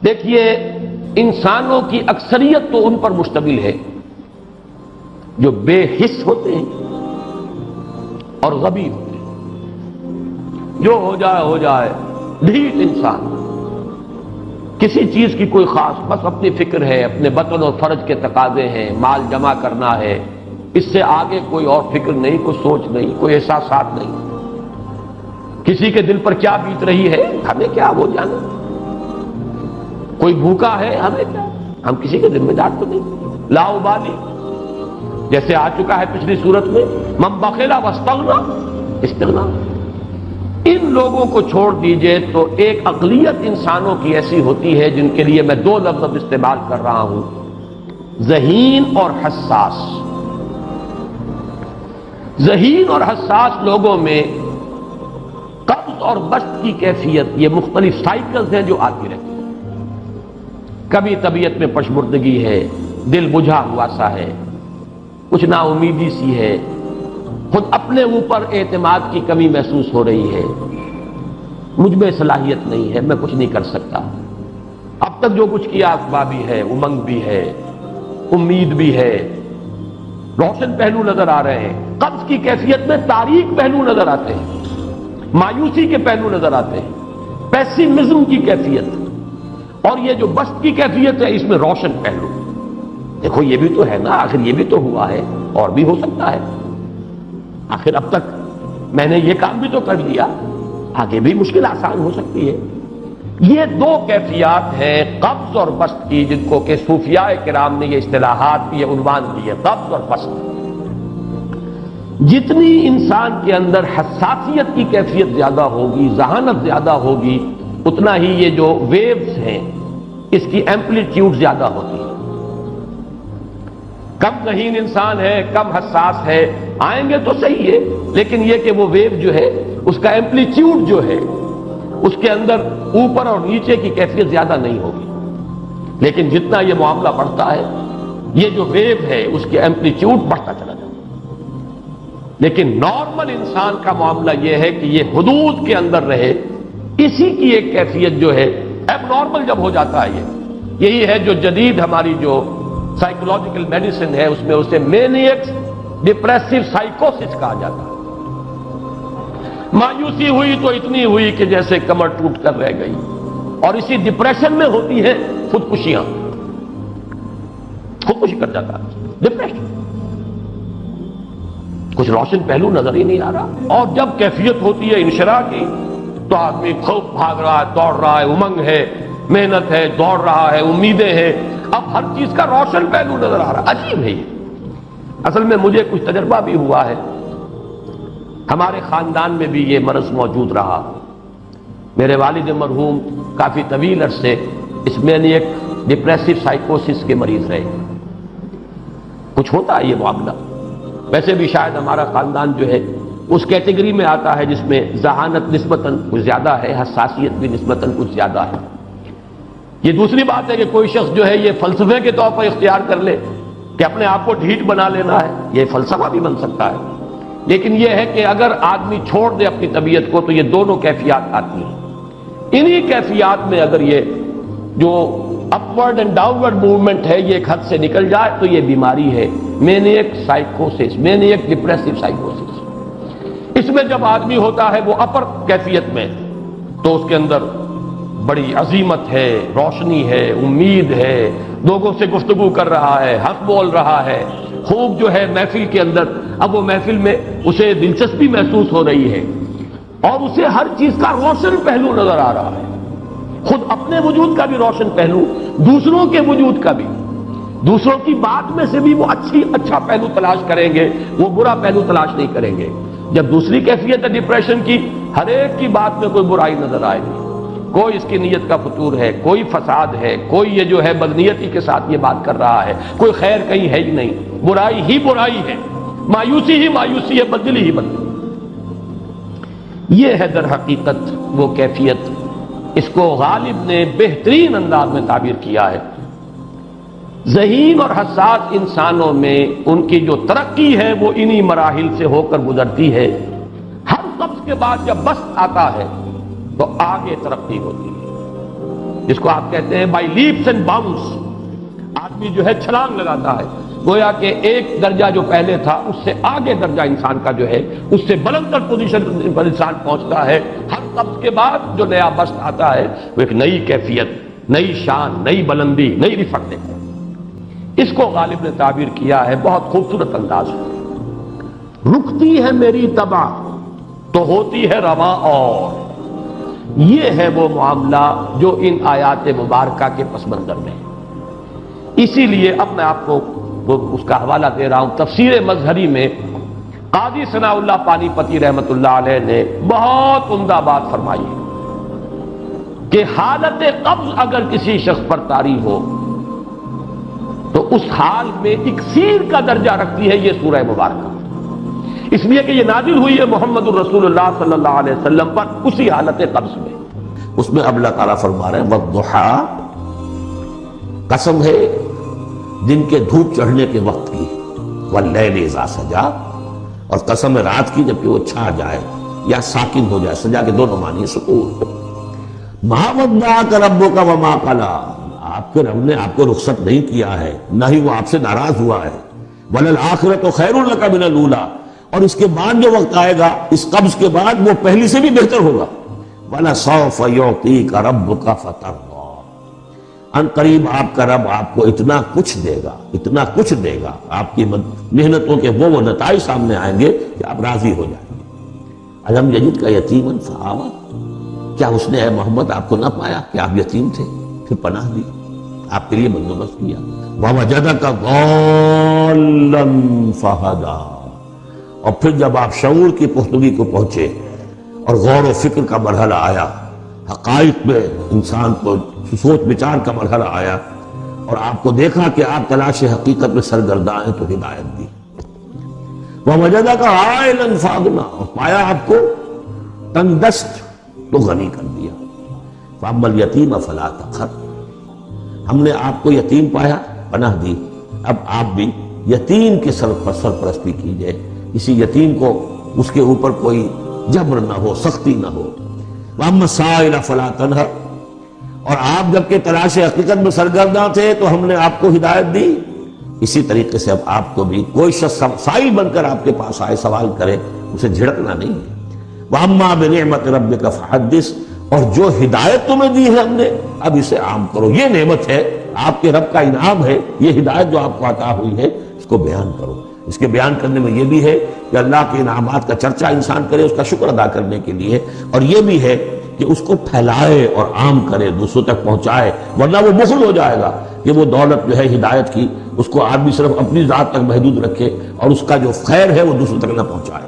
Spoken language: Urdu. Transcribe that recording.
دیکھیے، انسانوں کی اکثریت تو ان پر مشتمل ہے جو بے حس ہوتے ہیں اور غبی ہوتے ہیں، جو ہو جائے ڈھیٹ انسان، کسی چیز کی کوئی خاص، بس اپنی فکر ہے، اپنے بطن اور فرج کے تقاضے ہیں، مال جمع کرنا ہے، اس سے آگے کوئی اور فکر نہیں، کوئی سوچ نہیں، کوئی احساسات نہیں۔ کسی کے دل پر کیا بیت رہی ہے ہمیں کیا وہ جانا، کوئی بھوکا ہے ہمیں کیا، ہم کسی کے ذمہ دار تو نہیں، لا ابالی، جیسے آ چکا ہے پچھلی صورت میں، من بخل واستغنی استغنا۔ ان لوگوں کو چھوڑ دیجئے تو ایک اقلیت انسانوں کی ایسی ہوتی ہے جن کے لیے میں دو لفظ استعمال کر رہا ہوں، ذہین اور حساس۔ ذہین اور حساس لوگوں میں قبض اور بسط کی کیفیت، یہ مختلف سائیکلز ہیں جو آتی رہتی ہیں۔ کبھی طبیعت میں پشمردگی ہے، دل بجھا ہوا سا ہے، کچھ نا امیدی سی ہے، خود اپنے اوپر اعتماد کی کمی محسوس ہو رہی ہے، مجھ میں صلاحیت نہیں ہے، میں کچھ نہیں کر سکتا، اب تک جو کچھ کیا اسباب بھی ہے، امنگ بھی ہے، امید بھی ہے، روشن پہلو نظر آ رہے ہیں۔ قبض کی کیفیت میں تاریک پہلو نظر آتے ہیں، مایوسی کے پہلو نظر آتے ہیں، پیسیمزم کی کیفیت، اور یہ جو بسط کی کیفیت ہے اس میں روشن پہلو، دیکھو یہ بھی تو ہے نا، آخر یہ بھی تو ہوا ہے اور بھی ہو سکتا ہے، آخر اب تک میں نے یہ کام بھی تو کر لیا، آگے بھی مشکل آسان ہو سکتی ہے۔ یہ دو کیفیات ہیں قبض اور بسط کی، جن کو کہ صوفیاء کرام نے یہ اصطلاحات، یہ عنوان دیے، قبض اور بسط۔ جتنی انسان کے اندر حساسیت کی کیفیت زیادہ ہوگی، ذہانت زیادہ ہوگی، اتنا ہی یہ جو ویوز ہیں اس کی ایمپلیٹیوڈ زیادہ ہوتی ہے۔ کم ذہین انسان ہے، کم حساس ہے، آئیں گے تو صحیح ہے، لیکن یہ کہ وہ ویو جو ہے اس کا ایمپلیٹیوڈ جو ہے اس کے اندر اوپر اور نیچے کی کیفیت زیادہ نہیں ہوگی، لیکن جتنا یہ معاملہ بڑھتا ہے یہ جو ویو ہے اس کی ایمپلیٹیوڈ بڑھتا چلا جاتا ہے۔ لیکن نارمل انسان کا معاملہ یہ ہے کہ یہ حدود کے اندر رہے، اسی کی ایک کیفیت جو ہے اب نارمل جب ہو جاتا ہے، یہی ہے جو جدید ہماری جو سائیکولوجیکل میڈیسن ہے اس میں اسے مینیکس ڈپریسو سائیکوسس کہا جاتا ہے۔ مایوسی ہوئی تو اتنی ہوئی کہ جیسے کمر ٹوٹ کر رہ گئی، اور اسی ڈپریشن میں ہوتی ہیں خودکشیاں، خودکشی کر جاتا ہے، ڈپریشن، کچھ روشن پہلو نظر ہی نہیں آ رہا۔ اور جب کیفیت ہوتی ہے انشراح کی تو آدمی خوب بھاگ رہا ہے، دوڑ رہا ہے، امنگ ہے، محنت ہے، دوڑ رہا ہے، امیدیں ہیں، اب ہر چیز کا روشن پہلو نظر آ رہا ہے۔ عجیب ہے یہ، اصل میں مجھے کچھ تجربہ بھی ہوا ہے، ہمارے خاندان میں بھی یہ مرض موجود رہا۔ میرے والد مرحوم کافی طویل عرصے اس مینیک ڈپریسو سائیکوسس کے مریض رہے۔ کچھ ہوتا ہے یہ معاملہ، ویسے بھی شاید ہمارا خاندان جو ہے اس کیٹیگری میں آتا ہے جس میں ذہانت نسبتاً کچھ زیادہ ہے، حساسیت بھی نسبتاً کچھ زیادہ ہے۔ یہ دوسری بات ہے کہ کوئی شخص جو ہے یہ فلسفے کے طور پر اختیار کر لے کہ اپنے آپ کو ڈھیٹ بنا لینا ہے، یہ فلسفہ بھی بن سکتا ہے، لیکن یہ ہے کہ اگر آدمی چھوڑ دے اپنی طبیعت کو تو یہ دونوں کیفیات آتی ہیں۔ انہی کیفیات میں اگر یہ جو اپورڈ اینڈ ڈاؤنورڈ موومنٹ ہے یہ ایک حد سے نکل جائے تو یہ بیماری ہے مینیک سائیکوسس، مینیک ڈپریسو سائیکوسس۔ اس میں جب آدمی ہوتا ہے وہ اپر کیفیت میں تو اس کے اندر بڑی عظیمت ہے، روشنی ہے، امید ہے، لوگوں سے گفتگو کر رہا ہے، حق بول رہا ہے، خوب جو ہے محفل کے اندر، اب وہ محفل میں اسے دلچسپی محسوس ہو رہی ہے اور اسے ہر چیز کا روشن پہلو نظر آ رہا ہے، خود اپنے وجود کا بھی روشن پہلو، دوسروں کے وجود کا بھی، دوسروں کی بات میں سے بھی وہ اچھا پہلو تلاش کریں گے، وہ برا پہلو تلاش نہیں کریں گے۔ جب دوسری کیفیت ہے ڈپریشن کی، ہر ایک کی بات میں کوئی برائی نظر آئے گی، کوئی اس کی نیت کا فطور ہے، کوئی فساد ہے، کوئی یہ جو ہے بدنیتی کے ساتھ یہ بات کر رہا ہے، کوئی خیر کہیں ہے ہی نہیں، برائی ہی برائی ہے، مایوسی ہی مایوسی ہے، بدلی ہی بدلی۔ یہ ہے در حقیقت وہ کیفیت، اس کو غالب نے بہترین انداز میں تعبیر کیا ہے۔ ذہین اور حساس انسانوں میں ان کی جو ترقی ہے وہ انہی مراحل سے ہو کر گزرتی ہے۔ ہر قبض کے بعد جب بسط آتا ہے تو آگے ترقی ہوتی ہے۔ جس کو آپ کہتے ہیں بائی لیپس اینڈ باؤنس، آدمی جو ہے چھلانگ لگاتا ہے، گویا کہ ایک درجہ جو پہلے تھا اس سے آگے درجہ انسان کا جو ہے اس سے بلندر پوزیشن پر انسان پہنچتا ہے۔ ہر قبض کے بعد جو نیا بست آتا ہے وہ ایک نئی کیفیت، نئی شان، نئی بلندی، نئی رفعت ہے۔ اس کو غالب نے تعبیر کیا ہے بہت خوبصورت انداز میں، رکتی ہے میری تباہ تو ہوتی ہے رواں اور۔ یہ ہے وہ معاملہ جو ان آیات مبارکہ کے پس منظر میں ہے۔ اسی لیے اب میں آپ کو اس کا حوالہ دے رہا ہوں، تفسیر مظہری میں قاضی ثناء اللہ پانی پتی رحمت اللہ علیہ نے بہت عمدہ بات فرمائی ہے کہ حالت قبض اگر کسی شخص پر طاری ہو تو اس حال میں اکسیر کا درجہ رکھتی ہے یہ سورہ مبارکہ، اس لیے کہ یہ نازل ہوئی ہے محمد الرسول اللہ صلی اللہ علیہ وسلم پر اسی حالت قبض میں۔ اس میں اب اللہ تعالیٰ فرما رہے ہیں والضحیٰ، قسم ہے دن کے دھوپ چڑھنے کے وقت کی، واللیل اذا سجا، اور قسم ہے رات کی جبکہ وہ چھا جائے یا ساکن ہو جائے، سجا کے دونوں معنی سکون۔ ما ودعک ربک وما قلی، آپ کے رب نے آپ کو رخصت نہیں کیا ہے، نہ ہی وہ آپ سے ناراض ہوا ہے۔ وللآخرۃ خیر لک من الاولی، اور اس کے بعد جو وقت آئے گا اس قبض کے بعد وہ پہلی سے بھی بہتر ہوگا۔ وَلَسَوْفَ يُعْطِيكَ رَبُّكَ فَتَرْضَىٰ، ان قریب آپ کا رب آپ کو اتنا کچھ دے گا، اتنا کچھ دے گا، آپ کی محنتوں کے وہ نتائج سامنے آئیں گے کہ آپ راضی ہو جائیں گے۔ الم یجدک یتیما فآویٰ، کیا اس نے اے محمد آپ کو نہ پایا کہ آپ یتیم تھے پھر پناہ دی، آپ کے لیے بندوبست کیا۔ وَوَجَدَكَ ضَالًّا فَہَدَىٰ، اور پھر جب آپ شعور کی پختگی کو پہنچے اور غور و فکر کا مرحلہ آیا، حقائق میں انسان کو سوچ بچار کا مرحلہ آیا اور آپ کو دیکھا کہ آپ تلاش حقیقت میں سرگرداں ہیں تو ہدایت دی۔ وَوَجَدَكَ عَائِلًا فَأَغْنَىٰ، اور پایا آپ کو تنگ دست تو غنی کر دیا۔ فَأَمَّا الْيَتِيمَ فَلَا تَقْهَرْ، ہم نے آپ کو یتیم پایا، پناہ دی، اب آپ بھی یتیم کے سرپرستی کیجئے، کسی یتیم کو اس کے اوپر کوئی جبر نہ ہو، سختی نہ ہو۔ وَأَمَّا السَّائِلَ فَلَا تَنْهَرْ، اور آپ جب کہ تلاش حقیقت میں سرگرداں تھے تو ہم نے آپ کو ہدایت دی، اسی طریقے سے اب آپ کو بھی کوئی شخص سائل بن کر آپ کے پاس آئے سوال کرے، اسے جھڑکنا نہیں ہے۔ وَأَمَّا بِنِعْمَةِ رَبِّكَ فَحَدِّثْ، اور جو ہدایت تمہیں دی ہے ہم نے اب اسے عام کرو، یہ نعمت ہے، آپ کے رب کا انعام ہے، یہ ہدایت جو آپ کو عطا ہوئی ہے اس کو بیان کرو۔ اس کے بیان کرنے میں یہ بھی ہے کہ اللہ کے انعامات کا چرچا انسان کرے اس کا شکر ادا کرنے کے لیے، اور یہ بھی ہے کہ اس کو پھیلائے اور عام کرے، دوسروں تک پہنچائے، ورنہ وہ بخل ہو جائے گا کہ وہ دولت جو ہے ہدایت کی اس کو آدمی صرف اپنی ذات تک محدود رکھے اور اس کا جو خیر ہے وہ دوسروں تک نہ پہنچائے۔